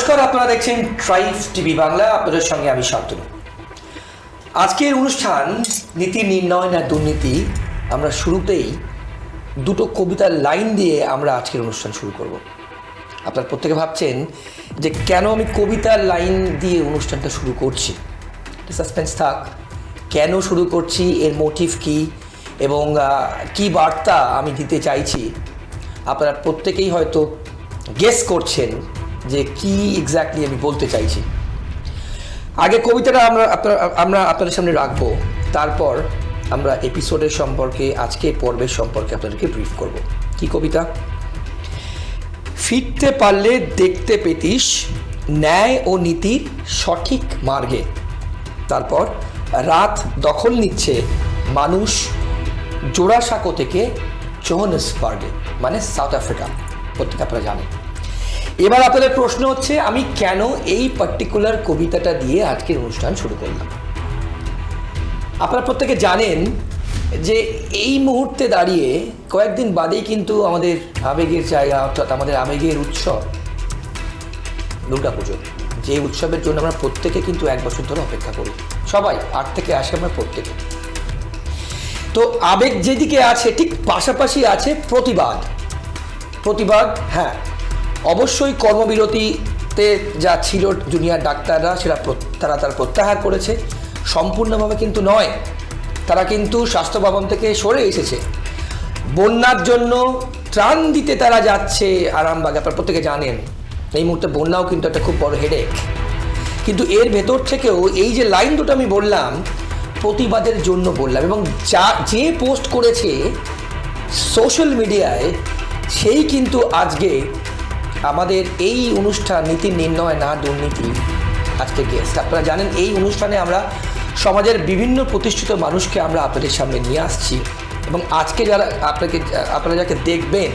নমস্কার, আপনারা দেখছেন ট্রাইব টিভি বাংলা, আপনাদের সঙ্গে আমি শান্তনু। আজকের অনুষ্ঠান নীতি নির্ণয় না দুর্নীতি। আমরা শুরুতেই দুটো কবিতার লাইন দিয়ে আমরা আজকের অনুষ্ঠান শুরু করব। আপনারা প্রত্যেকে ভাবছেন যে কেন আমি কবিতার লাইন দিয়ে অনুষ্ঠানটা শুরু করছি। সাসপেন্স থাক, কেন শুরু করছি, এর মোটিভ কী এবং কী বার্তা আমি দিতে চাইছি আপনারা প্রত্যেকেই হয়তো গেস করছেন যে কি এক্স্যাক্টলি আমি বলতে চাইছি। আগে কবিতাটা আমরা আপনাদের সামনে রাখবো, তারপর আমরা এপিসোডের সম্পর্কে, আজকে পর্বের সম্পর্কে আপনাদেরকে ব্রিফ করব। কি কবিতা? ফিরতে পারলে দেখতে পেতিস ন্যায় ও নীতির সঠিক মার্গে। তারপর রাত দখল নিচ্ছে মানুষ জোড়াসাঁকো থেকে জোহানেসবার্গে, মানে সাউথ আফ্রিকা। প্রত্যেকে আপনারা জানেন। এবার আপনাদের প্রশ্ন হচ্ছে, আমি কেন এই পার্টিকুলার কবিতাটা দিয়ে আজকের অনুষ্ঠান শুরু করলাম। আপনারা প্রত্যেকে জানেন যে এই মুহূর্তে দাঁড়িয়ে কয়েকদিন বাদেই কিন্তু আমাদের আবেগের জায়গা, অর্থাৎ আমাদের আবেগের উৎসব দুর্গাপুজো, যে উৎসবের জন্য আমরা প্রত্যেকে কিন্তু এক বছর ধরে অপেক্ষা করি। সবাই 8 থেকে আসে আমরা প্রত্যেকে। তো আবেগ যেদিকে আছে ঠিক পাশাপাশি আছে প্রতিবাদ। হ্যাঁ, অবশ্যই কর্মবিরতিতে যা ছিল জুনিয়র ডাক্তাররা, সেটা তারা প্রত্যাহার করেছে, সম্পূর্ণভাবে কিন্তু নয়। তারা কিন্তু স্বাস্থ্য ভবন থেকে সরে এসেছে। বন্যার জন্য ত্রাণ দিতে তারা যাচ্ছে আরামবাগে। আপনারা প্রত্যেকে জানেন এই মুহূর্তে বন্যাও কিন্তু একটা খুব বড় হেডেক। কিন্তু এর ভেতর থেকেও এই যে লাইন দুটো আমি বললাম, প্রতিবাদের জন্য বললাম। এবং যে পোস্ট করেছে সোশ্যাল মিডিয়ায়, সেই কিন্তু আজকে আমাদের এই অনুষ্ঠান নীতি নির্ণয় না দুর্নীতি আজকে গেস্ট। আপনারা জানেন এই অনুষ্ঠানে আমরা সমাজের বিভিন্ন প্রতিষ্ঠিত মানুষকে আমরা আপনাদের সামনে নিয়ে আসছি। এবং আজকে যারা আপনারা যাকে দেখবেন,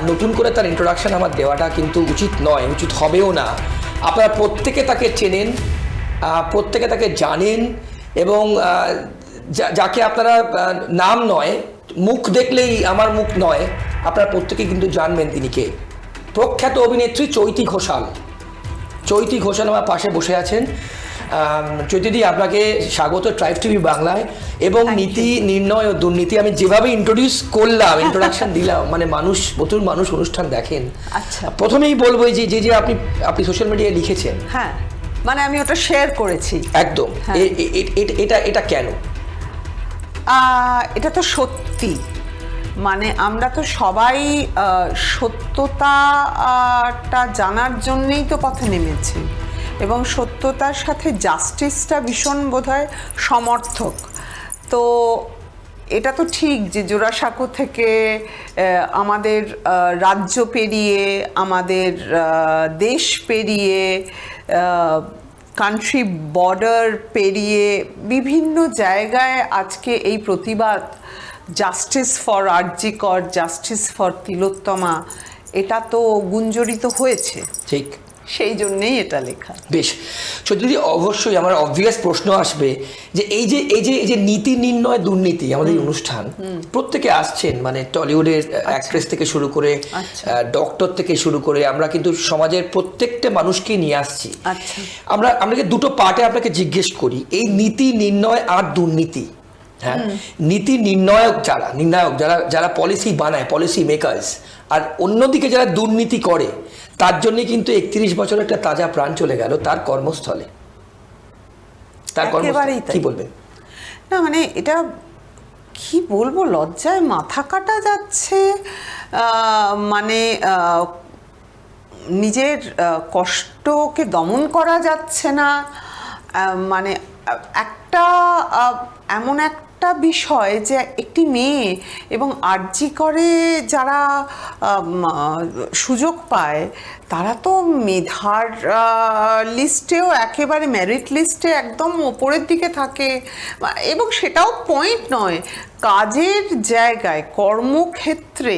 নতুন করে তার ইন্ট্রোডাকশন আমার দেওয়াটা কিন্তু উচিত নয়, উচিত হবেও না। আপনারা প্রত্যেকে তাকে চেনেন, প্রত্যেকে তাকে জানেন, এবং যাকে আপনারা নাম নয়, মুখ দেখলেই আমার মুখ নয়, আপনারা প্রত্যেকে কিন্তু জানবেন তিনি কে। প্রখ্যাত অভিনেত্রী চৈতি ঘোষাল আমার পাশে বসে আছেন। চৈতিদি, আপনাকে স্বাগত ট্রাইব টিভি বাংলায়। এবং নীতি নির্ণয় ও দুর্নীতি আমি যেভাবে ইন্ট্রোডাকশন দিলাম, মানে প্রচুর মানুষ অনুষ্ঠান দেখেন। আচ্ছা, প্রথমেই বলবো যে আপনি সোশ্যাল মিডিয়ায় লিখেছেন, হ্যাঁ, মানে আমি ওটা শেয়ার করেছি একদম। এটা কেন? এটা তো সত্যি, মানে আমরা তো সবাই সত্যতাটা জানার জন্যেই তো পথে নেমেছি, এবং সত্যতার সাথে জাস্টিসটা ভীষণ বোধহয় সমর্থক। তো এটা তো ঠিক যে জোড়াসাঁকো থেকে আমাদের রাজ্য পেরিয়ে, আমাদের দেশ পেরিয়ে, কান্ট্রি বর্ডার পেরিয়ে বিভিন্ন জায়গায় আজকে এই প্রতিবাদ, জাস্টিস ফর আরজি কর, জাস্টিস ফর তিলোত্তমা, এটা তো গুঞ্জরিত হয়েছে। ঠিক, সেই জন্যেই এটা লেখা। বেশ। যদি অবশ্যই আমার অবভিয়াস প্রশ্ন আসবে যে এই যে নীতি নির্ণয় দুর্নীতি, আমাদের অনুষ্ঠান প্রত্যেকে আসছেন, মানে টলিউডের অ্যাক্ট্রেস থেকে শুরু করে ডক্টর থেকে শুরু করে আমরা কিন্তু সমাজের প্রত্যেকটা মানুষকে নিয়ে আসছি। আমরা দুটো পার্টে আপনাকে জিজ্ঞেস করি, এই নীতি নির্ণয় আর দুর্নীতি, হ্যাঁ, নীতি নির্ণায়ক যারা পলিসি বানায়, পলিসি মেকার্স, আর অন্যদিকে যারা দুর্নীতি করে, তার জন্য কিন্তু 31 বছর একটা তাজা প্রাণ চলে গেল তার কর্মস্থলে। কি বলবেন? না, মানে এটা কি বলবো, লজ্জায় মাথা কাটা যাচ্ছে। মানে নিজের কষ্টকে দমন করা যাচ্ছে না। মানে এমন একটা বিষয় যে একটি মেয়ে, এবং আরজি করে যারা সুযোগ পায়, তারা তো মেধার লিস্টেও একেবারে মেরিট লিস্টে একদম ওপরের দিকে থাকে। এবং সেটাও পয়েন্ট নয়, কাজের জায়গায়, কর্মক্ষেত্রে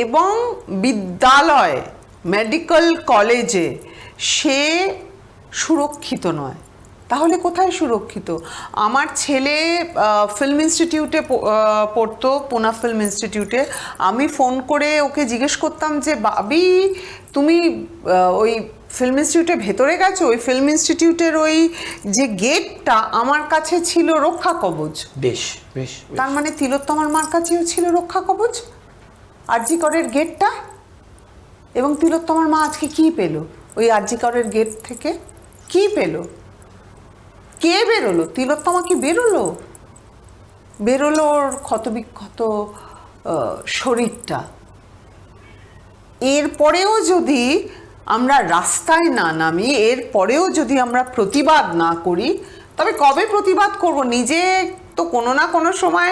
এবং বিদ্যালয়, মেডিকেল কলেজে সে সুরক্ষিত নয়। তাহলে কোথায় সুরক্ষিত? আমার ছেলে ফিল্ম ইনস্টিটিউটে পড়তো, পুনা ফিল্ম ইনস্টিটিউটে। আমি ফোন করে ওকে জিজ্ঞেস করতাম যে বাবি, তুমি ওই ফিল্ম ইনস্টিটিউটের ভেতরে গেছো, ওই ফিল্ম ইনস্টিটিউটের ওই যে গেটটা আমার কাছে ছিল রক্ষা কবচ। বেশ বেশ বেশ। তার মানে তিলোত্তমার মার কাছেও ছিল রক্ষা কবচ আরজি করের গেটটা। এবং তিলোত্তমার মা আজকে কি পেল ওই আরজি করের গেট থেকে? কি পেল? কে বেরোলো? তিলোত্তমা কি বেরোলো? বেরোলো ওর ক্ষতবিক্ষত শরীরটা। এরপরেও যদি আমরা রাস্তায় না নামি, এরপরেও যদি আমরা প্রতিবাদ না করি, তবে কবে প্রতিবাদ করব? নিজে তো কোনো না কোনো সময়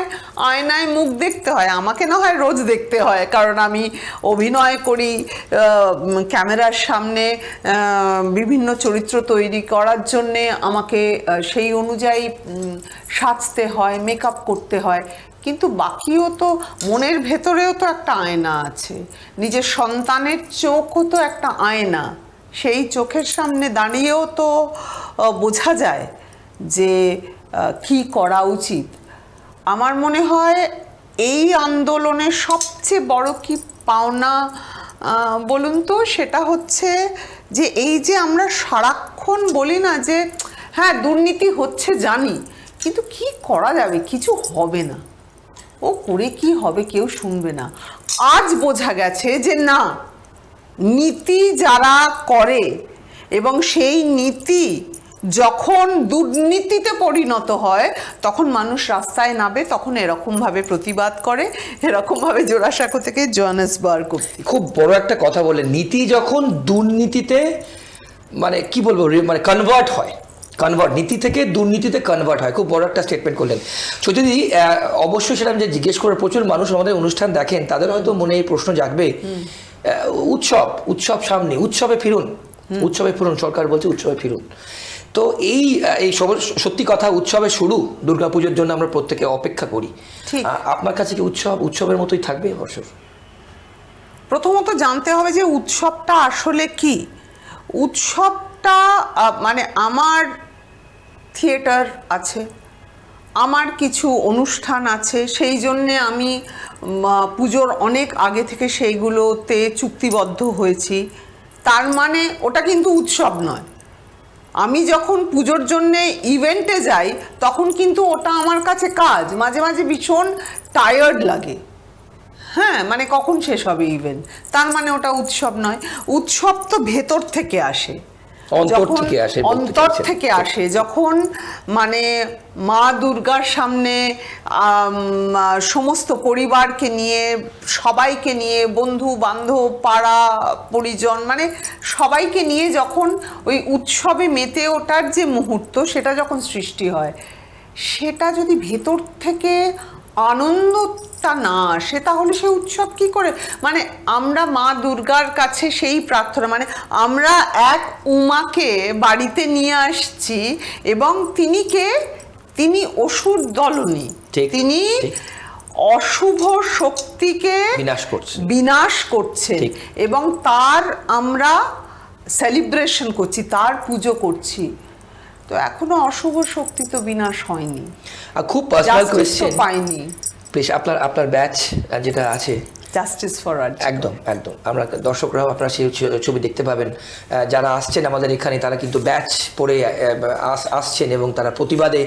আয়নায় মুখ দেখতে হয়। আমাকে না হয় রোজ দেখতে হয়, কারণ আমি অভিনয় করি, ক্যামেরার সামনে বিভিন্ন চরিত্র তৈরি করার জন্যে আমাকে সেই অনুযায়ী সাজতে হয়, মেকআপ করতে হয়। কিন্তু বাকিও তো মনের ভেতরেও তো একটা আয়না আছে, নিজের সন্তানের চোখও তো একটা আয়না। সেই চোখের সামনে দাঁড়িয়েও তো বোঝা যায় যে কি করা উচিত। আমার মনে হয় এই আন্দোলনের সবচেয়ে বড় কি পাওনা বলুন তো, সেটা হচ্ছে যে এই যে আমরা সারাক্ষণ বলি না যে হ্যাঁ দুর্নীতি হচ্ছে জানি, কিন্তু কি করা যাবে, কিছু হবে না, ও করে কি হবে, কেউ শুনবে না। আজ বোঝা গেছে যে না, নীতি যারা করে এবং সেই নীতি যখন দুর্নীতিতে পরিণত হয় তখন মানুষ রাস্তায় নামে, তখন এরকমভাবে প্রতিবাদ করে, এরকমভাবে জোড়াসাঁকো থেকে জোহানেসবার্গ অবধি। খুব বড় একটা কথা বললেন, নীতি যখন দুর্নীতিতে মানে কি বলবো মানে কনভার্ট হয়, নীতি থেকে দুর্নীতিতে কনভার্ট হয়, খুব বড় একটা স্টেটমেন্ট করলেন। সত্যি অবশ্যই সেটা আমি যে জিজ্ঞেস করে, প্রচুর মানুষ আমাদের অনুষ্ঠান দেখেন, তাদের হয়তো মনে এই প্রশ্ন জাগবে, উৎসব সামনে, উৎসবে ফিরুন, সরকার বলছে উৎসবে ফিরুন। তো এই সত্যি কথা, উৎসবের শুরু, দুর্গাপুজোর জন্য আমরা প্রত্যেকে অপেক্ষা করি। আপনার কাছে কি উৎসবের মতোই থাকবে এবছর? প্রথমত জানতে হবে যে উৎসবটা আসলে কি। উৎসবটা মানে আমার থিয়েটার আছে, আমার কিছু অনুষ্ঠান আছে, সেই জন্যে আমি পুজোর অনেক আগে থেকে সেইগুলোতে চুক্তিবদ্ধ হয়েছি। তার মানে ওটা কিন্তু উৎসব নয়। আমি যখন পুজোর জন্যে ইভেন্টে যাই তখন কিন্তু ওটা আমার কাছে কাজ, মাঝে মাঝে ভীষণ টায়ার্ড লাগে। হ্যাঁ, মানে কখন শেষ হবে ইভেন্ট, তার মানে ওটা উৎসব নয়। উৎসব তো ভেতর থেকে আসে, অন্তর থেকে আসে, যখন মানে মা দুর্গার সামনে সমস্ত পরিবারকে নিয়ে, সবাইকে নিয়ে, বন্ধু বান্ধব, পাড়া পরিজন, মানে সবাইকে নিয়ে যখন ওই উৎসবে মেতে ওঠার যে মুহূর্ত, সেটা যখন সৃষ্টি হয়, সেটা যদি ভেতর থেকে আনন্দটা না আসে তাহলে সে উৎসব কি করে? মানে আমরা মা দুর্গার কাছে সেই প্রার্থনা, মানে আমরা এক উমাকে বাড়িতে নিয়ে আসছি এবং তিনি অসুর দলনী, তিনি অশুভ শক্তিকে বিনাশ করছেন এবং তার আমরা সেলিব্রেশন করছি, তার পুজো করছি। তো এখনো অশুভ শক্তি তো বিনাশ হয়নি, খুব পার্সোনাল কোয়েশ্চেন পাইনি। প্লিজ আপনার ব্যাচ যেটা আছে জাস্টিস ফর আর্ট, একদম আমরা দর্শকরাও আপনারা সেই ছবি দেখতে পাবেন, যারা আসছেন আমাদের এখানে তারা কিন্তু ব্যাচ পরে আসছেন এবং তারা প্রতিবাদে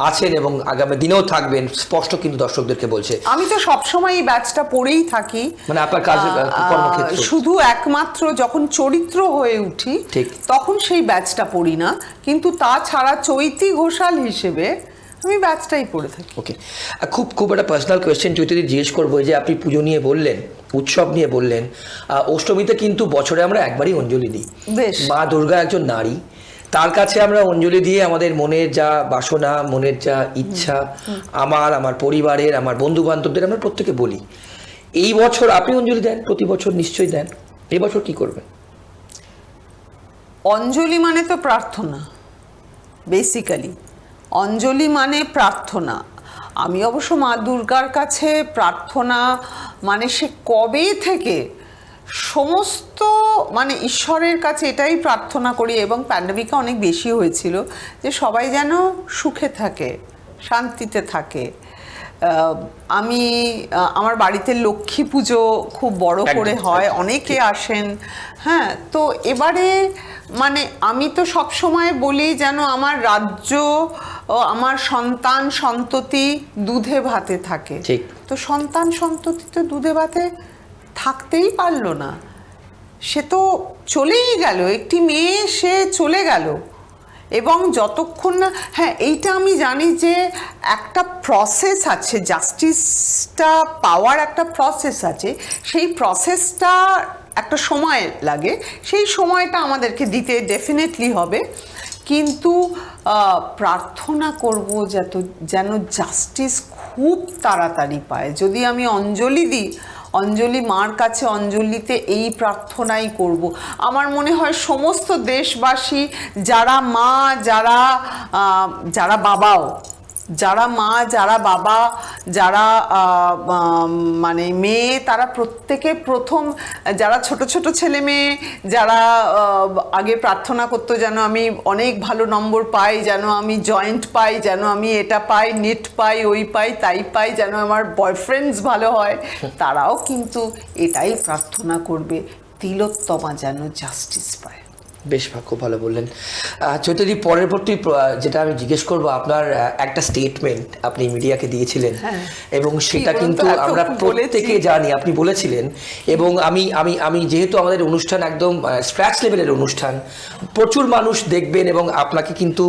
আছেন এবং আগামী দিনেও থাকবেন, স্পষ্ট কিন্তু দর্শকদেরকে বলছে। আমি তো সবসময় এই ব্যাচটা পরেই থাকি, মানে আপনার কাজ কর্মক্ষেত্রে শুধু একমাত্র যখন চরিত্র হয়ে উঠি তখন সেই ব্যাচটা পরি না, কিন্তু তাছাড়া চৈতি ঘোষাল হিসেবে আমি ব্যাচটাই পড়ে থাকি। ওকে, খুব একটা পার্সোনাল কোয়েশ্চেন চৈতিদি জিজ্ঞেস করবো, যে আপনি পুজো নিয়ে বললেন, উৎসব নিয়ে বললেন, অষ্টমীতে কিন্তু বছরে আমরা একবারই অঞ্জলি দিই। মা দুর্গা একজন নারী, তার কাছে আমরা অঞ্জলি দিয়ে আমাদের মনের যা বাসনা, মনের যা ইচ্ছা, আমার পরিবারের, আমার বন্ধু বান্ধবদের আমরা প্রত্যেকে বলি। এই বছর আপনি অঞ্জলি দেন, প্রতি বছর নিশ্চয়ই দেন, এই বছর কি করবেন? অঞ্জলি মানে তো প্রার্থনা, বেসিক্যালি অঞ্জলি মানে প্রার্থনা। আমি অবশ্য মা দুর্গার কাছে প্রার্থনা মানে সে কবে থেকে সমস্ত মানে ঈশ্বরের কাছে এটাই প্রার্থনা করি, এবং প্যান্ডেমিকটা অনেক বেশি হয়েছিল, যে সবাই যেন সুখে থাকে, শান্তিতে থাকে। আমি আমার বাড়িতে লক্ষ্মী পুজো খুব বড় করে একদম, হয়, একদম, অনেকে আসেন। হ্যাঁ, তো এবারে মানে আমি তো সব সময় বলি যেন আমার রাজ্য ও আমার সন্তান সন্ততি দুধে ভাতে থাকে। ঠিক। তো সন্তান সন্ততি তো দুধে ভাতে থাকতেই পারলো না, সে তো চলেই গেল, একটি মেয়ে সে চলে গেল। এবং যতক্ষণ না, হ্যাঁ এইটা আমি জানি যে একটা প্রসেস আছে, জাস্টিসটা পাওয়ার একটা প্রসেস আছে, সেই প্রসেসটা একটা সময় লাগে, সেই সময়টা আমাদেরকে দিতে ডেফিনেটলি হবে। কিন্তু প্রার্থনা করব যেন জাস্টিস খুব তাড়াতাড়ি পায়। যদি আমি অঞ্জলি দিই, অঞ্জলি মার কাছে অঞ্জলিতে এই প্রার্থনাই করব। আমার মনে হয় সমস্ত দেশবাসী, যারা মা, যারা বাবাও, যারা মা, যারা বাবা, যারা মানে মেয়ে, তারা প্রত্যেকে প্রথম, যারা ছোট ছোট ছেলে মেয়ে, যারা আগে প্রার্থনা করতো যেন আমি অনেক ভালো নম্বর পাই, যেন আমি জয়েন্ট পাই, যেন আমি এটা পাই, নেট পাই, ওই পাই, তাই পাই, যেন আমার বয়ফ্রেন্ডস ভালো হয়, তারাও কিন্তু এটাই প্রার্থনা করবে, তিলোত্তমা যেন জাস্টিস পায়। বেশ, খুব ভালো বললেন চৈতাদি। পরবর্তী যেটা আমি জিজ্ঞেস করবো, আপনার একটা স্টেটমেন্ট আপনি মিডিয়াকে দিয়েছিলেন, এবং সেটা কিন্তু আমরা প্রত্যেকে জানি, আপনি বলেছিলেন। এবং আমি যেহেতু আমাদের অনুষ্ঠান একদম স্ক্র্যাচ লেভেলের অনুষ্ঠান, প্রচুর মানুষ দেখবেন, এবং আপনাকে কিন্তু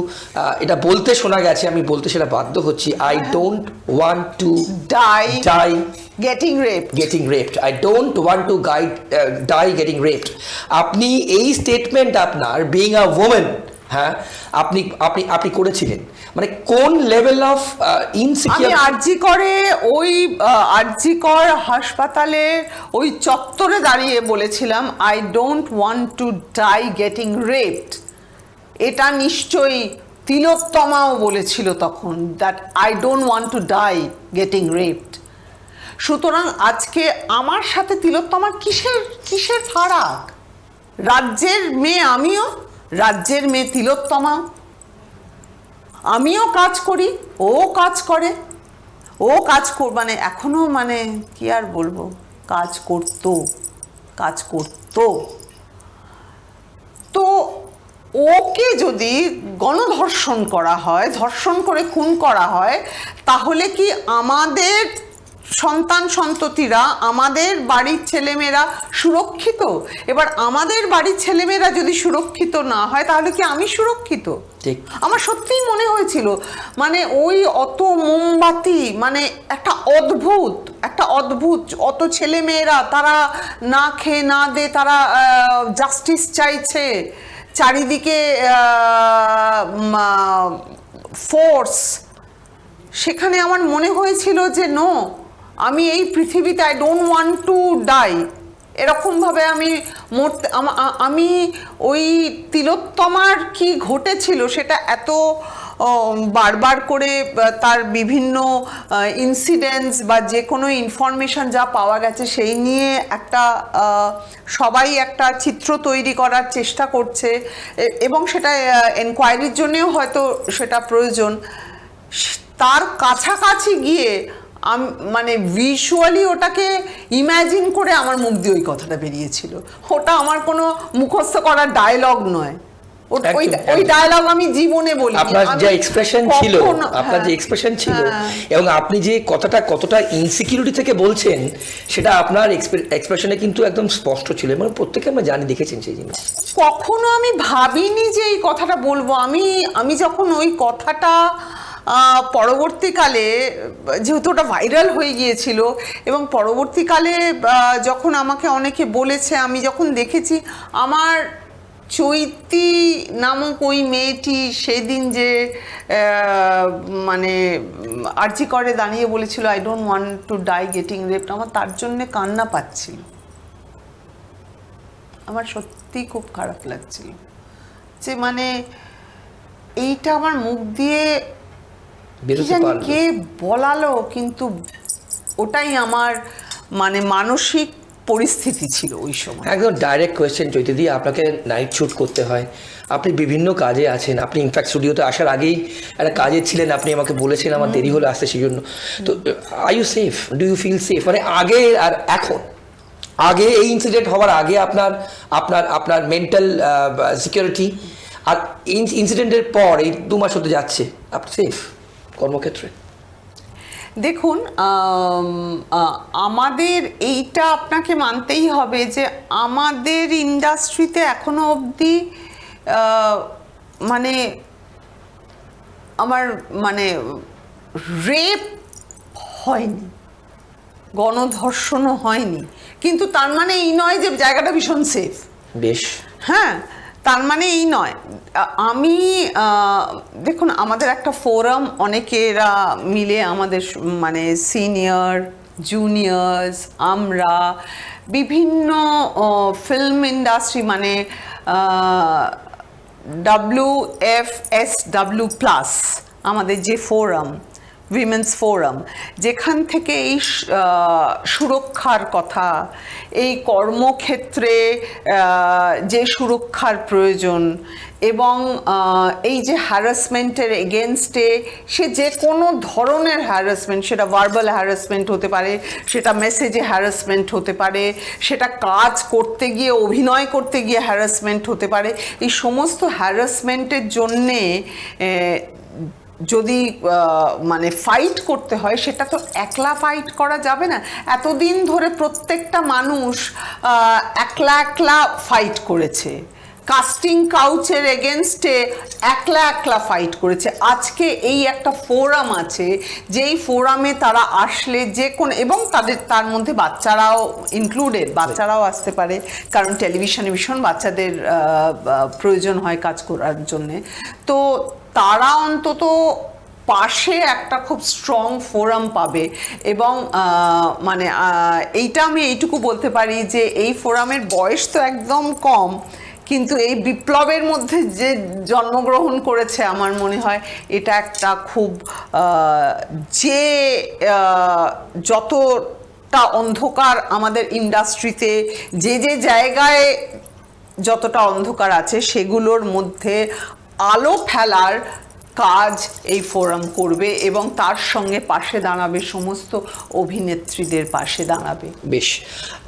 এটা বলতে শোনা গেছে, আমি বলতে সেটা বাধ্য হচ্ছি, I don't want to die getting raped. I don't want to die getting raped. আপনি এই স্টেটমেন্ট আপনার বিইং আ ওম্যান, হ্যাঁ, আপনি করেছিলেন, মানে কোন লেভেল অফ ইনসিকিউর? আমি আরজি কর হাসপাতালে ওই চত্বরে দাঁড়িয়ে বলেছিলাম, I don't want to die getting raped. এটা নিশ্চয়ই তিলোত্তমাও বলেছিল তখন, that I don't want to die getting raped. সুতরাং আজকে আমার সাথে তিলোত্তমার কিসের ফারাক? রাজ্যের মেয়ে আমিও, রাজ্যের মেয়ে তিলোত্তমা, আমিও কাজ করি, ও কাজ করে, মানে এখনো, মানে কি আর বলবো, কাজ করতো। তো ওকে যদি গণধর্ষণ করা হয়, ধর্ষণ করে খুন করা হয়, তাহলে কি আমাদের সন্তান সন্ততিরা, আমাদের বাড়ির ছেলেমেয়েরা সুরক্ষিত? এবার আমাদের বাড়ির ছেলেমেয়েরা যদি সুরক্ষিত না হয়, তাহলে কি আমি সুরক্ষিত? ঠিক। আমার সত্যিই মনে হয়েছিল, মানে ওই অত মোমবাতি, মানে একটা অদ্ভুত অত ছেলেমেয়েরা, তারা না খেয়ে না দে, তারা জাস্টিস চাইছে, চারিদিকে ফোর্স। সেখানে আমার মনে হয়েছিল যে নো, আমি এই পৃথিবীতে I don't want to die, এরকমভাবে আমি ওই তিলোত্তমার কি ঘটেছিল সেটা এত বারবার করে তার বিভিন্ন ইনসিডেন্টস বা যে কোনো ইনফরমেশন যা পাওয়া গেছে সেই নিয়ে একটা সবাই একটা চিত্র তৈরি করার চেষ্টা করছে, এবং সেটা এনকোয়ারির জন্যেও হয়তো সেটা প্রয়োজন। তার কাছাকাছি গিয়ে মানে ভিজুয়ালি ওটাকে ইম্যাজিন করে আমার মুখ দিয়ে ওই কথাটা বেরিয়েছিল। ওটা আমার কোনো মুখস্থ করা ডায়লগ নয়, ওই ডায়লগ আমি জীবনে বলি। আপনার যে এক্সপ্রেশন ছিল, এবং আপনি যে কতটা ইনসিকিউরিটি থেকে বলছেন, সেটা আপনার এক্সপ্রেশনে কিন্তু একদম স্পষ্ট ছিল, মানে প্রত্যেকে আমরা জানি, দেখেছেন সেই জিনিস। কখনো আমি ভাবিনি যে এই কথাটা বলবো। আমি যখন ওই কথাটা পরবর্তীকালে, যেহেতু ওটা ভাইরাল হয়ে গিয়েছিল, এবং পরবর্তীকালে যখন আমাকে অনেকে বলেছে, আমি যখন দেখেছি, আমার চৈতি নামক ওই মেয়েটি সেদিন যে মানে আরজি করে দাঁড়িয়ে বলেছিল I don't want to die getting raped, আমার তার জন্যে কান্না পাচ্ছিল। আমার সত্যি খুব খারাপ লাগছিল যে মানে এইটা আমার মুখ দিয়ে কে বলালো, কিন্তু ওটাই আমার মানে মানসিক পরিস্থিতি ছিল ওই সময়। একদম ডাইরেক্ট কোয়েশ্চেন চৈতাদি, আপনাকে নাইট শুট করতে হয়, আপনি বিভিন্ন কাজে আছেন, আপনি ইনফ্যাক্ট স্টুডিওতে আসার আগেই একটা কাজে ছিলেন, আপনি আমাকে বলেছেন আমার দেরি হলে আসতে, সেই জন্য। তো are you safe, do you feel safe, মানে আগে আর এখন, আগে এই ইনসিডেন্ট হওয়ার আগে আপনার আপনার আপনার মেন্টাল সিকিউরিটি, আর ইনসিডেন্টের পর এই 2 মাস হতে যাচ্ছে, আপনি সেফ কর্মক্ষেত্রে? দেখুন, আমাদের এইটা আপনাকে মানতেই হবে যে আমাদের ইন্ডাস্ট্রিতে এখনো অবধি মানে মানে রেপ হয়নি, গণধর্ষণও হয়নি, কিন্তু তার মানে এই নয় যে জায়গাটা ভীষণ সেফ। বেশ। হ্যাঁ, তার মানে এই নয়। আমি দেখুন, আমাদের একটা ফোরাম, অনেকেরা মিলে আমাদের মানে সিনিয়র জুনিয়র্স, আমরা বিভিন্ন ফিল্ম ইন্ডাস্ট্রি মানে WFSW+ আমাদের যে ফোরাম, উইমেন্স ফোরাম, যেখান থেকে এই সুরক্ষার কথা, এই কর্মক্ষেত্রে যে সুরক্ষার প্রয়োজন, এবং এই যে হ্যারাসমেন্টের এগেনস্টে, সে যে কোনো ধরনের হ্যারাসমেন্ট, সেটা ভার্বাল হ্যারাসমেন্ট হতে পারে, সেটা মেসেজে হ্যারাসমেন্ট হতে পারে, সেটা কাজ করতে গিয়ে, অভিনয় করতে গিয়ে হ্যারাসমেন্ট হতে পারে, এই সমস্ত হ্যারাসমেন্টের জন্যে যদি মানে ফাইট করতে হয়, সেটা তো একলা ফাইট করা যাবে না। এতদিন ধরে প্রত্যেকটা মানুষ একলা একলা ফাইট করেছে, কাস্টিং কাউচের এগেনস্টে একলা একলা ফাইট করেছে। আজকে এই একটা ফোরাম আছে, যেই ফোরামে তারা আসলে যে কোন, এবং তার মধ্যে বাচ্চারাও ইনক্লুডেড, বাচ্চারাও আসতে পারে, কারণ টেলিভিশনে ভীষণ বাচ্চাদের প্রয়োজন হয় কাজ করার জন্যে। তো তারা অন্তত পাশে একটা খুব স্ট্রং ফোরাম পাবে। এবং মানে এইটা আমি এইটুকু বলতে পারি যে এই ফোরামের বয়স তো একদম কম, কিন্তু এই বিপ্লবের মধ্যে যে জন্মগ্রহণ করেছে, আমার মনে হয় এটা একটা খুব যে যতটা অন্ধকার আমাদের ইন্ডাস্ট্রিতে, যে যে জায়গায় যতটা অন্ধকার আছে, সেগুলোর মধ্যে আলো ফেলার কাজ এই ফোরাম করবে, এবং তার সঙ্গে পাশে দাঁড়াবে, সমস্ত অভিনেত্রীদের পাশে দাঁড়াবে। বেশ,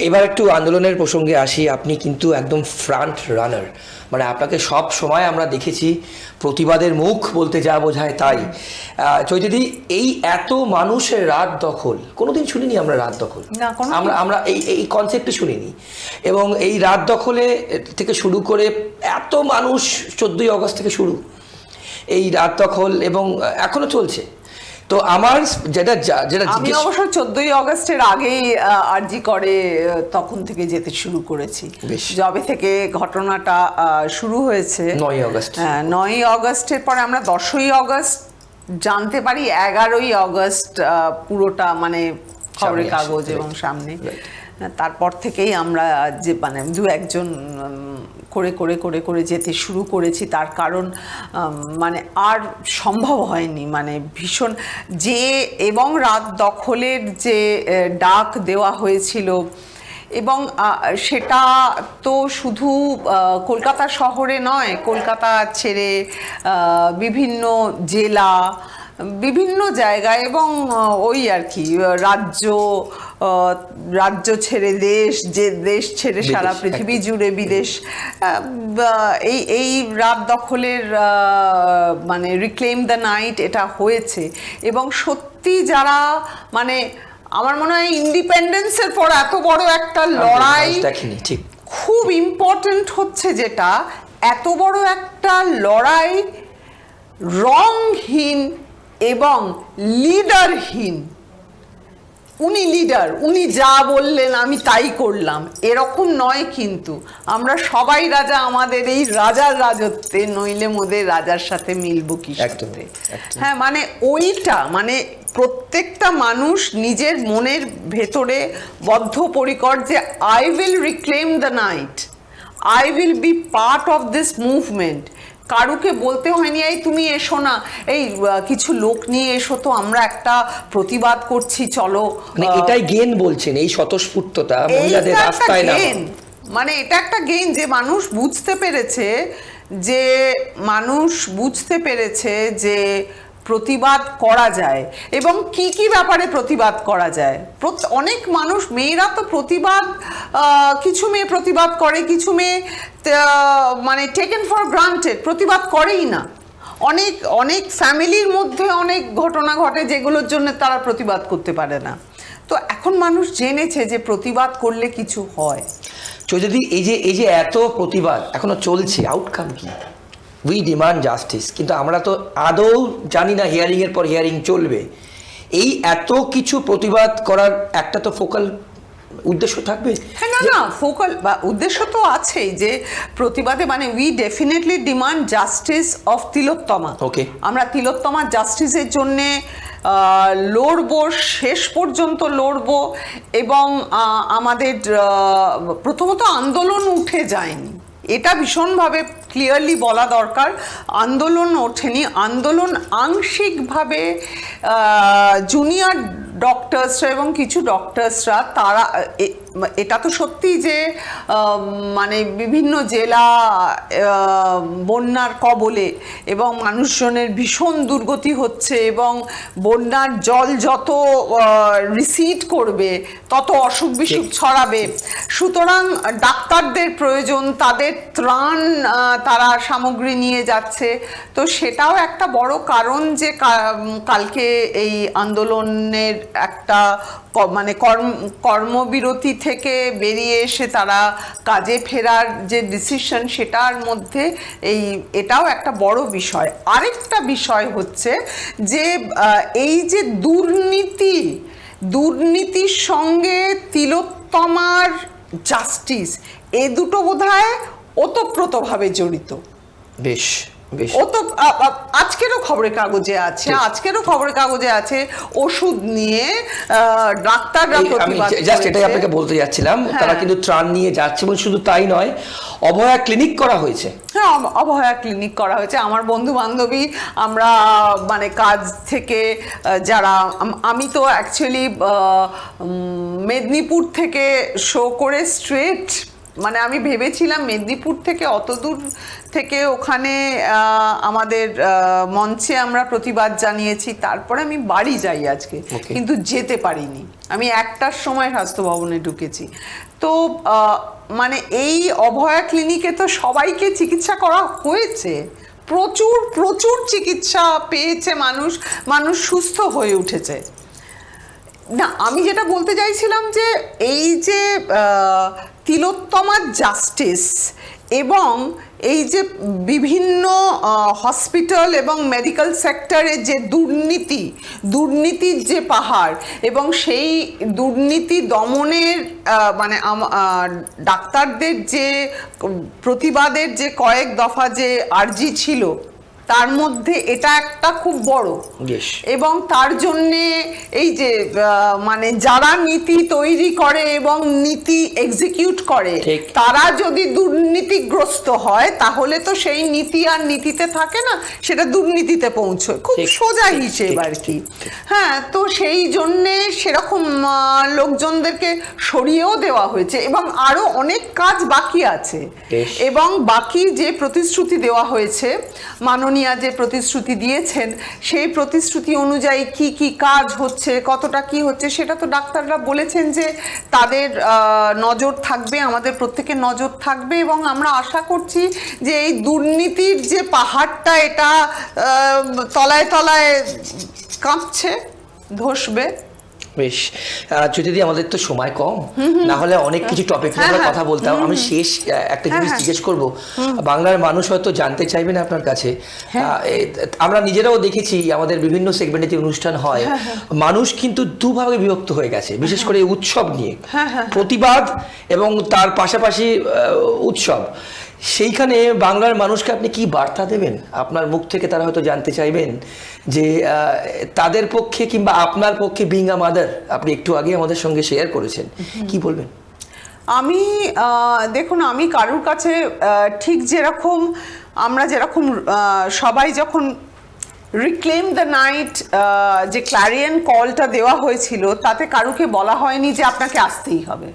এবার একটু আন্দোলনের প্রসঙ্গে আসি। আপনি কিন্তু একদম ফ্রন্ট রানার, মানে আপনাকে সব সময় আমরা দেখেছি প্রতিবাদের মুখ বলতে যা বোঝায় তাই। চৈতাদি, এই এত মানুষের রাত দখল কোনোদিন শুনিনি আমরা, রাত দখল আমরা এই কনসেপ্টই শুনিনি। এবং এই রাত দখলে থেকে শুরু করে এত মানুষ, 14ই আগস্ট থেকে শুরু এই রাত দখল, এবং এখনো চলছে। তো আমার যেটা আমি অবশ্য 14ই আগস্টের আগেই আরজি করে তখন থেকে যেতে শুরু করেছি, যবে থেকে ঘটনাটা শুরু হয়েছে 9ই আগস্ট। 9ই আগস্টের পরে আমরা 10ই আগস্ট জানতে পারি, 11ই আগস্ট পুরোটা মানে খবরের কাগজ এবং সামনে। তারপর থেকেই আমরা যে মানে 2-1জন করে করে করে করে যেতে শুরু করেছি। তার কারণ মানে আর সম্ভব হয়নি, মানে ভীষণ যে, এবং রাত দখলের যে ডাক দেওয়া হয়েছিল, এবং সেটা তো শুধু কলকাতা শহরে নয়, কলকাতা ছেড়ে বিভিন্ন জেলা, বিভিন্ন জায়গায়, এবং ওই আর কি রাজ্য ছেড়ে দেশ, যে দেশ ছেড়ে সারা পৃথিবী জুড়ে বিদেশ, এই রাত দখলের মানে রিক্লেম দ্য নাইট এটা হয়েছে। এবং সত্যি যারা মানে আমার মনে হয় ইন্ডিপেন্ডেন্সের পর এত বড় একটা লড়াই, খুব ইম্পর্টেন্ট হচ্ছে যেটা, এত বড় একটা লড়াই রংহীন এবং লিডারহীন। উনি লিডার, উনি যা বললেন আমি তাই করলাম, এরকম নয়। কিন্তু আমরা সবাই রাজা আমাদের এই রাজার রাজত্বে, নইলে মোদের রাজার সাথে মিলবো কি সাথে। হ্যাঁ, মানে ওইটা, মানে প্রত্যেকটা মানুষ নিজের মনের ভেতরে বদ্ধপরিকর যে I will reclaim the night, I will be part of this movement. কারুকে বলতে হয়নি এই তুমি এসো না, এই কিছু লোক নিয়ে এসো, তো আমরা একটা প্রতিবাদ করছি, চলো। মানে এটাই গেন বলছেন, এই স্বতঃস্ফূর্ততা, মহিলাদের রাস্তায় নামা, মানে এটা একটা গেইন যে মানুষ বুঝতে পেরেছে যে মানুষ বুঝতে পেরেছে যে প্রতিবাদ করা যায় এবং কি কি ব্যাপারে প্রতিবাদ করা যায়। অনেক মানুষ, মেয়েরা তো প্রতিবাদ, কিছু মেয়ে প্রতিবাদ করে, কিছু মেয়ে মানে টেকেন ফর গ্রান্টেড, প্রতিবাদ করেই না। অনেক অনেক ফ্যামিলির মধ্যে অনেক ঘটনা ঘটে যেগুলোর জন্য তারা প্রতিবাদ করতে পারে না। তো এখন মানুষ জেনেছে যে প্রতিবাদ করলে কিছু হয়। যদি এই যে এত প্রতিবাদ এখনো চলছে, আউটকাম কি? উই ডিমান্ড জাস্টিস, কিন্তু আমরা তো আদৌ জানি না হিয়ারিংয়ের পর হিয়ারিং চলবে। এই এত কিছু প্রতিবাদ করার একটা তো ফোকাল উদ্দেশ্য থাকবে। হ্যাঁ, না ফোকাল বা উদ্দেশ্য তো আছেই, যে প্রতিবাদে মানে we definitely demand justice of Tilottama. Okay, আমরা তিলোত্তমা জাস্টিসের জন্যে লড়বো, শেষ পর্যন্ত লড়বো। এবং আমাদের প্রথমত আন্দোলন উঠে যায়নি, এটা ভীষণভাবে ক্লিয়ারলি বলা দরকার। আন্দোলন ওঠেনি, আন্দোলন আংশিকভাবে জুনিয়র ডক্টরসরা এবং কিছু ডক্টরসরা, তারা এটা তো সত্যি যে মানে বিভিন্ন জেলা বন্যার কবলে এবং মানুষজনের ভীষণ দুর্গতি হচ্ছে, এবং বন্যার জল যত রিসিড করবে তত অসুখ বিসুখ ছড়াবে। সুতরাং ডাক্তারদের প্রয়োজন, তাদের ত্রাণ, তারা সামগ্রী নিয়ে যাচ্ছে। তো সেটাও একটা বড় কারণ যে কালকে এই আন্দোলনের একটা মানে কর্মবিরতি থেকে বেরিয়ে এসে তারা কাজে ফেরার যে ডিসিশন, সেটার মধ্যে এটাও একটা বড় বিষয়। আরেকটা বিষয় হচ্ছে যে এই যে দুর্নীতির সঙ্গে তিলোত্তমার জাস্টিস, এ দুটো বোধহয় ওতপ্রোতভাবে জড়িত। বেশ বেশ। ও তো আজকেরও খবরের কাগজে আছে ওষুধ নিয়ে ডাক্তাররা প্রতিবাদ করেছে। জাস্ট এটাই আপনাকে বলতে যাচ্ছিলাম, তারা কিন্তু ত্রাণ নিয়ে যাচ্ছে। এবং শুধু তাই নয়, অভয়া ক্লিনিক করা হয়েছে। হ্যাঁ, অভয়া ক্লিনিক করা হয়েছে। আমার বন্ধু বান্ধবী, আমরা মানে কাজ থেকে যারা, আমি তো অ্যাকচুয়ালি মেদিনীপুর থেকে শো করে স্ট্রেট, মানে আমি ভেবেছিলাম মেদিনীপুর থেকে অত দূর থেকে ওখানে আমাদের মঞ্চে আমরা প্রতিবাদ জানিয়েছি, তারপরে আমি বাড়ি যাই আজকে, কিন্তু যেতে পারিনি। আমি 1টার সময় স্বাস্থ্য ভবনে ঢুকেছি। তো মানে এই অভয়া ক্লিনিকে তো সবাইকে চিকিৎসা করা হয়েছে, প্রচুর চিকিৎসা পেয়েছে মানুষ সুস্থ হয়ে উঠেছে। না, আমি যেটা বলতে চাইছিলাম যে এই যে তিলোত্তমার জাস্টিস এবং এই যে বিভিন্ন হসপিটাল এবং মেডিকেল সেক্টরে যে দুর্নীতির যে পাহাড়, এবং সেই দুর্নীতি দমনের মানে ডাক্তারদের যে প্রতিবাদের যে কয়েক দফা যে আর্জি ছিল, তার মধ্যে এটা একটা খুব বড়। এবং তার জন্যে এই যে মানে যারা নীতি তৈরি করে এবং নীতি এক্সিকিউট করে, তারা যদি দুর্নীতিগ্রস্ত হয়, তাহলে তো সেই নীতি আর নীতিতে থাকে না, সেটা দুর্নীতিতে পৌঁছয়। খুব সোজা হিসেব আর কি। হ্যাঁ, তো সেই জন্যে সেরকম লোকজনদেরকে সরিয়েও দেওয়া হয়েছে, এবং আরো অনেক কাজ বাকি আছে। এবং বাকি যে প্রতিশ্রুতি দেওয়া হয়েছে, মাননীয় যে প্রতিশ্রুতি দিয়েছেন, সেই প্রতিশ্রুতি অনুযায়ী কি কি কাজ হচ্ছে, কতটা কি হচ্ছে, সেটা তো ডাক্তাররা বলেছেন যে তাদের নজর থাকবে, আমাদের প্রত্যেকের নজর থাকবে। এবং আমরা আশা করছি যে এই দুর্নীতির যে পাহাড়টা, এটা তলায় তলায় কাঁপছে, ধসবে। বেশ, যদি আমাদের তো সময় কম, না হলে অনেক কিছু টপিক নিয়ে আমরা কথা বলতাম। আমি শেষ একটা জিনিস জিজ্ঞেস করব, বাংলার মানুষ হয়তো জানতে চাইবেন আপনার কাছে। আমরা নিজেরাও দেখেছি আমাদের বিভিন্ন সেগমেন্টে যে অনুষ্ঠান হয়, মানুষ কিন্তু দুভাগে বিভক্ত হয়ে গেছে, বিশেষ করে উৎসব নিয়ে, প্রতিবাদ এবং তার পাশাপাশি উৎসব। সেইখানে বাংলার মানুষকে আপনি কি বার্তা দেবেন? আপনার মুখ থেকে তারা হয়তো জানতে চাইবেন যে তাদের পক্ষে কিংবা আপনার পক্ষে বিং আ মাদার, আপনি একটু আগে আমাদের সঙ্গে শেয়ার করেছেন, কি বলবেন? আমি দেখুন, আমি কারুর কাছে ঠিক যেরকম আমরা যেরকম সবাই যখন রিক্লেম দ্য নাইট যে ক্ল্যারিয়ন কলটা দেওয়া হয়েছিল, তাতে কারুকে বলা হয়নি যে আপনাকে আসতেই হবে।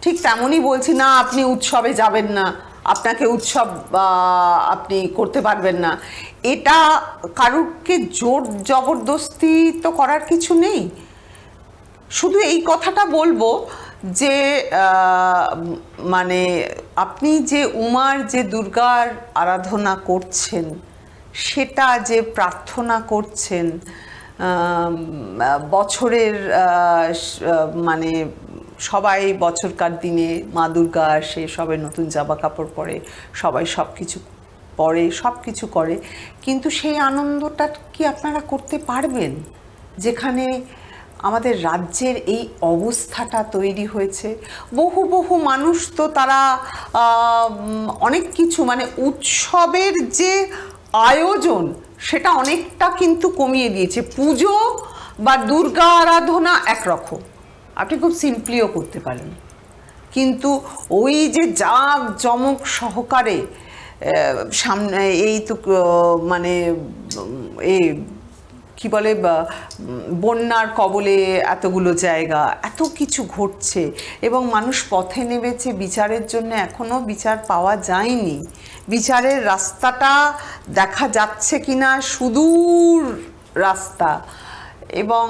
ঠিক তেমনই বলছি না আপনি উৎসবে যাবেন না, আপনাকে উৎসব আপনি করতে পারবেন না, এটা কারুরকে জোর জবরদস্তি তো করার কিছু নেই। শুধু এই কথাটা বলবো যে মানে আপনি যে উমার, যে দুর্গার আরাধনা করছেন, সেটা যে প্রার্থনা করছেন, বছরের মানে সবাই বছরকার দিনে মা দুর্গা আসে, সবাই নতুন জামা কাপড় পরে, সবাই সব কিছু পরে, সব কিছু করে, কিন্তু সেই আনন্দটা কি আপনারা করতে পারবেন যেখানে আমাদের রাজ্যের এই অবস্থাটা তৈরি হয়েছে? বহু বহু মানুষ তো তারা অনেক কিছু মানে উৎসবের যে আয়োজন সেটা অনেকটা কিন্তু কমিয়ে দিয়েছে। পুজো বা দুর্গা আরাধনা একরকম, আপনি খুব সিম্পলিও করতে পারেন, কিন্তু ওই যে জাঁক জমক সহকারে সামনে এই তো মানে এই কি বলে বন্যার কবলে এতগুলো জায়গা, এত কিছু ঘটছে এবং মানুষ পথে নেমেছে বিচারের জন্য, এখনো বিচার পাওয়া যায়নি। বিচারের রাস্তাটা দেখা যাচ্ছে কিনা, সুদূর রাস্তা, এবং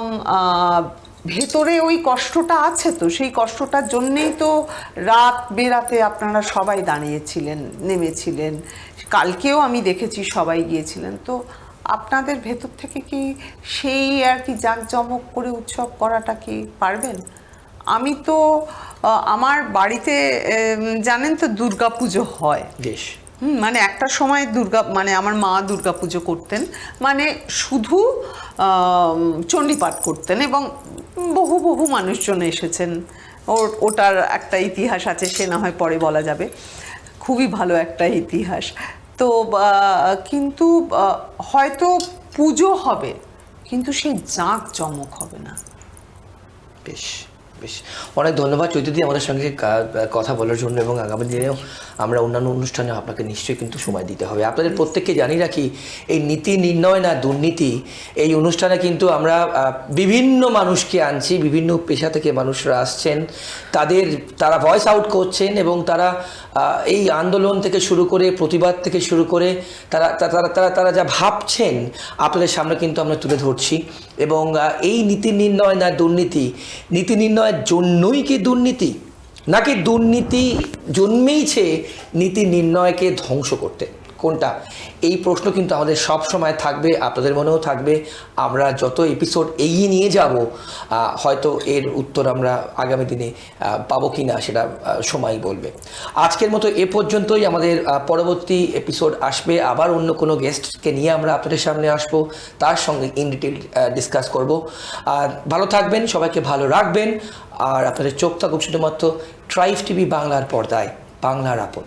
ভেতরে ওই কষ্টটা আছে। তো সেই কষ্টটার জন্যেই তো রাত বেরাতে আপনারা সবাই দাঁড়িয়েছিলেন, নেমেছিলেন, কালকেও আমি দেখেছি সবাই গিয়েছিলেন। তো আপনাদের ভেতর থেকে কি সেই আর কি জাঁকজমক করে উৎসব করাটা কি পারবেন? আমি তো আমার বাড়িতে জানেন তো দুর্গা পুজো হয় বেশ, মানে একটা সময় মানে আমার মা দুর্গা পুজো করতেন, মানে শুধু চণ্ডীপাঠ করতেন এবং বহু বহু মানুষজন এসেছেন। ওটার একটা ইতিহাস আছে, সে না হয় পরে বলা যাবে, খুবই ভালো একটা ইতিহাস। তো কিন্তু হয়তো পুজো হবে, কিন্তু সেই জাঁকজমক হবে না। বেশ বেশ, অনেক ধন্যবাদ চৈতিদি আমাদের সঙ্গে কথা বলার জন্য, এবং আগামী দিনেও আমরা অন্যান্য অনুষ্ঠানে আপনাকে নিশ্চয়ই কিন্তু সময় দিতে হবে। আপনাদের প্রত্যেককে জানিয়ে রাখি, এই নীতি নির্ণয় না দুর্নীতি, এই অনুষ্ঠানে কিন্তু আমরা বিভিন্ন মানুষকে আনছি, বিভিন্ন পেশা থেকে মানুষরা আসছেন, তারা ভয়েস আউট করছেন এবং তারা এই আন্দোলন থেকে শুরু করে, প্রতিবাদ থেকে শুরু করে তারা যা ভাবছেন আপনাদের সামনে কিন্তু আমরা তুলে ধরছি। এবং এই নীতি নির্ণয় না দুর্নীতি, নীতি নির্ণয়ের জন্যই কি দুর্নীতি, নাকি দুর্নীতি জন্মেইছে নীতি নির্ণয়কে ধ্বংস করতে? কোনটা? এই প্রশ্ন কিন্তু আমাদের সব সময় থাকবে, আপনাদের মনেও থাকবে। আমরা যত এপিসোড এগিয়ে নিয়ে যাব, হয়তো এর উত্তর আমরা আগামী দিনে পাবো কি না সেটা সময়ই বলবে। আজকের মতো এ পর্যন্তই। আমাদের পরবর্তী এপিসোড আসবে, আবার অন্য কোনো গেস্টকে নিয়ে আমরা আপনাদের সামনে আসবো, তার সঙ্গে ইন ডিটেল ডিসকাস করব। আর ভালো থাকবেন, সবাইকে ভালো রাখবেন, আর আপনাদের চোখ থাকুক শুধুমাত্র ট্রাইব টিভি বাংলার পর্দায়, বাংলার আপন।